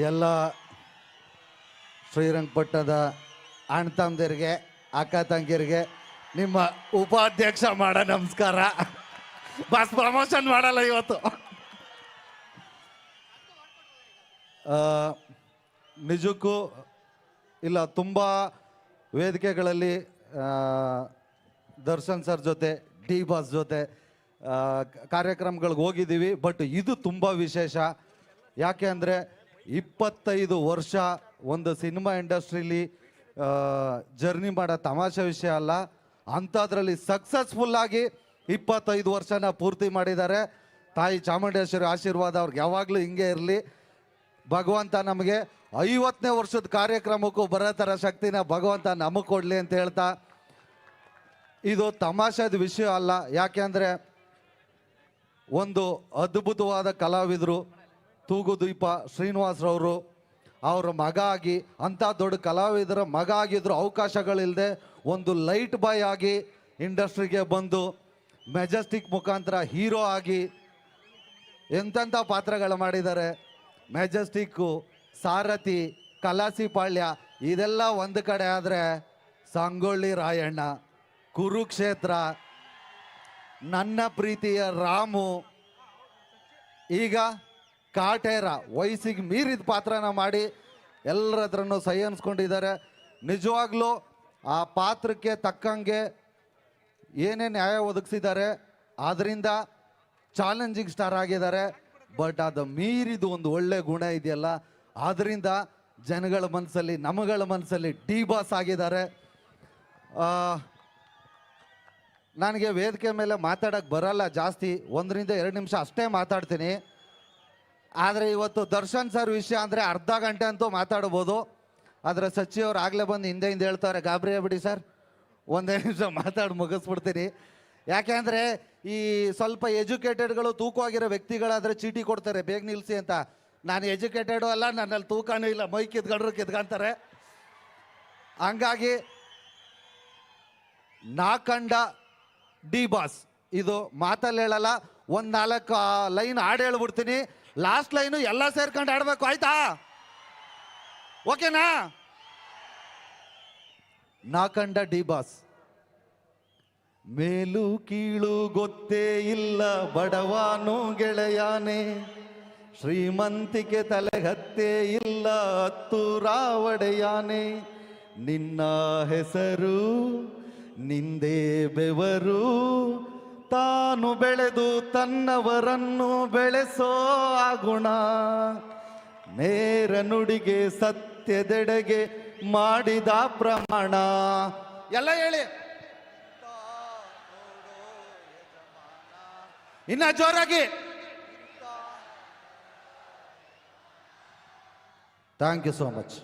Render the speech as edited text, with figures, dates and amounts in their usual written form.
ಎಲ್ಲ ಶ್ರೀರಂಗಪಟ್ಟಣದ ಅಣ್ಣ ತಮ್ಮದಿರಿಗೆ ಅಕ್ಕ ತಂಗಿಯರಿಗೆ ನಿಮ್ಮ ಉಪಾಧ್ಯಕ್ಷ ಮಾಡ ನಮಸ್ಕಾರ. ಬಸ್ ಪ್ರಮೋಷನ್ ಮಾಡಲ್ಲ ಇವತ್ತು. ನಿಜಕ್ಕೂ ಇಲ್ಲ, ತುಂಬ ವೇದಿಕೆಗಳಲ್ಲಿ ದರ್ಶನ್ ಸರ್ ಜೊತೆ ಡಿ ಬಾಸ್ ಜೊತೆ ಕಾರ್ಯಕ್ರಮಗಳಿಗೆ ಹೋಗಿದ್ದೀವಿ. ಬಟ್ ಇದು ತುಂಬ ವಿಶೇಷ. ಯಾಕೆ ಅಂದರೆ 25 ವರ್ಷ ಒಂದು ಸಿನಿಮಾ ಇಂಡಸ್ಟ್ರೀಲಿ ಜರ್ನಿ ಮಾಡೋ ತಮಾಷೆ ವಿಷಯ ಅಲ್ಲ. ಅಂಥದ್ರಲ್ಲಿ ಸಕ್ಸಸ್ಫುಲ್ಲಾಗಿ 25 ವರ್ಷನ ಪೂರ್ತಿ ಮಾಡಿದ್ದಾರೆ. ತಾಯಿ ಚಾಮುಂಡೇಶ್ವರಿ ಆಶೀರ್ವಾದ ಅವ್ರಿಗೆ ಯಾವಾಗಲೂ ಹಿಂಗೆ ಇರಲಿ. ಭಗವಂತ ನಮಗೆ 50ನೇ ವರ್ಷದ ಕಾರ್ಯಕ್ರಮಕ್ಕೂ ಬರೋ ಥರ ಶಕ್ತಿನ ಭಗವಂತ ನಮಗೆ ಕೊಡಲಿ ಅಂತ ಹೇಳ್ತಾ, ಇದು ತಮಾಷೆದ ವಿಷಯ ಅಲ್ಲ. ಯಾಕೆ ಅಂದರೆ ಒಂದು ಅದ್ಭುತವಾದ ಕಲಾವಿದರು ತೂಗುದೀಪ ಶ್ರೀನಿವಾಸರವರು ಅವರ ಮಗ ಆಗಿ, ಅಂಥ ದೊಡ್ಡ ಕಲಾವಿದರ ಮಗ ಆಗಿದ್ರು ಅವಕಾಶಗಳಿಲ್ಲದೆ ಒಂದು ಲೈಟ್ ಬಾಯ್ ಆಗಿ ಇಂಡಸ್ಟ್ರಿಗೆ ಬಂದು ಮೆಜೆಸ್ಟಿಕ್ ಮುಖಾಂತರ ಹೀರೋ ಆಗಿ ಎಂತೆಂಥ ಪಾತ್ರಗಳು ಮಾಡಿದ್ದಾರೆ. ಮೆಜೆಸ್ಟಿಕ್ಕು, ಸಾರಥಿ, ಕಲಾಸಿಪಾಳ್ಯ ಇದೆಲ್ಲ ಒಂದು ಕಡೆ ಆದರೆ ಸಂಗೊಳ್ಳಿ ರಾಯಣ್ಣ, ಕುರುಕ್ಷೇತ್ರ, ನನ್ನ ಪ್ರೀತಿಯ ರಾಮು, ಈಗ ಕಾಟೇರ ವಯಸ್ಸಿಗೆ ಮೀರಿದ ಪಾತ್ರನ ಮಾಡಿ ಎಲ್ಲರ ಹತ್ರನೂ ಸೈ ಅನ್ಸ್ಕೊಂಡಿದ್ದಾರೆ. ನಿಜವಾಗ್ಲೂ ಆ ಪಾತ್ರಕ್ಕೆ ತಕ್ಕಂಗೆ ಏನೇ ನ್ಯಾಯ ಒದಗಿಸಿದ್ದಾರೆ, ಅದರಿಂದ ಚಾಲೆಂಜಿಂಗ್ ಸ್ಟಾರ್ ಆಗಿದ್ದಾರೆ. ಬಟ್ ಅದು ಮೀರಿದು ಒಂದು ಒಳ್ಳೆ ಗುಣ ಇದೆಯಲ್ಲ, ಆದ್ದರಿಂದ ಜನಗಳ ಮನಸ್ಸಲ್ಲಿ, ನಮಗಳ ಮನಸ್ಸಲ್ಲಿ ಡಿ ಬಾಸ್ ಆಗಿದ್ದಾರೆ. ನನಗೆ ವೇದಿಕೆ ಮೇಲೆ ಮಾತಾಡೋಕ್ಕೆ ಬರಲ್ಲ ಜಾಸ್ತಿ, 1 ರಿಂದ 2 ನಿಮಿಷ ಅಷ್ಟೇ ಮಾತಾಡ್ತೀನಿ. ಆದರೆ ಇವತ್ತು ದರ್ಶನ್ ಸರ್ ವಿಷಯ ಅಂದರೆ ಅರ್ಧ ಗಂಟೆ ಅಂತೂ ಮಾತಾಡ್ಬೋದು. ಆದರೆ ಸಚಿವರು ಆಗಲೇ ಬಂದು ಹಿಂದೆ ಹೇಳ್ತಾರೆ, ಗಾಬರಿ ಬಿಡಿ ಸರ್, 1 ನಿಮಿಷ ಮಾತಾಡಿ ಮುಗಿಸ್ಬಿಡ್ತೀನಿ. ಯಾಕೆ ಅಂದರೆ ಈ ಸ್ವಲ್ಪ ಎಜುಕೇಟೆಡ್ಗಳು ತೂಕವಾಗಿರೋ ವ್ಯಕ್ತಿಗಳಾದರೆ ಚೀಟಿ ಕೊಡ್ತಾರೆ ಬೇಗ ನಿಲ್ಲಿಸಿ ಅಂತ. ನಾನು ಎಜುಕೇಟೆಡು ಅಲ್ಲ, ನನ್ನಲ್ಲಿ ತೂಕನೂ ಇಲ್ಲ, ಮೈ ಕಿತ್ಕೊಂಡ್ರು ಕಿತ್ಕೊಂತಾರೆ. ಹಂಗಾಗಿ ನಾಕಂಡ ಡಿ ಬಾಸ್ ಇದು ಮಾತಲ್ಲಿ ಹೇಳಲ್ಲ, 4 ಲೈನ್ ಹಾಡು ಹೇಳ್ಬಿಡ್ತೀನಿ. ಲಾಸ್ಟ್ ಲೈನು ಎಲ್ಲ ಸೇರ್ಕೊಂಡು ಆಡ್ಬೇಕು, ಆಯ್ತಾ? ಓಕೆನಾ? ನಾಕಂಡ ಡಿ ಬಾಸ್. ಮೇಲು ಕೀಳು ಗೊತ್ತೇ ಇಲ್ಲ ಬಡವಾನು ಗೆಳೆಯಾನೆ, ಶ್ರೀಮಂತಿಕೆ ತಲೆಗತ್ತೇ ಇಲ್ಲ ಹತ್ತೂರ ಒಡೆಯಾನೆ, ನಿನ್ನ ಹೆಸರು ನಿಂದೇ ಬೆವರು, ತಾನು ಬೆಳೆದು ತನ್ನವರನ್ನು ಬೆಳೆಸೋ ಗುಣ, ನೇರ ನುಡಿಗೆ ಸತ್ಯದೆಡೆಗೆ ಮಾಡಿದ ಪ್ರಮಾಣ. ಎಲ್ಲ ಹೇಳಿ ಇನ್ನ ಜೋರಾಗಿ. Thank you so much.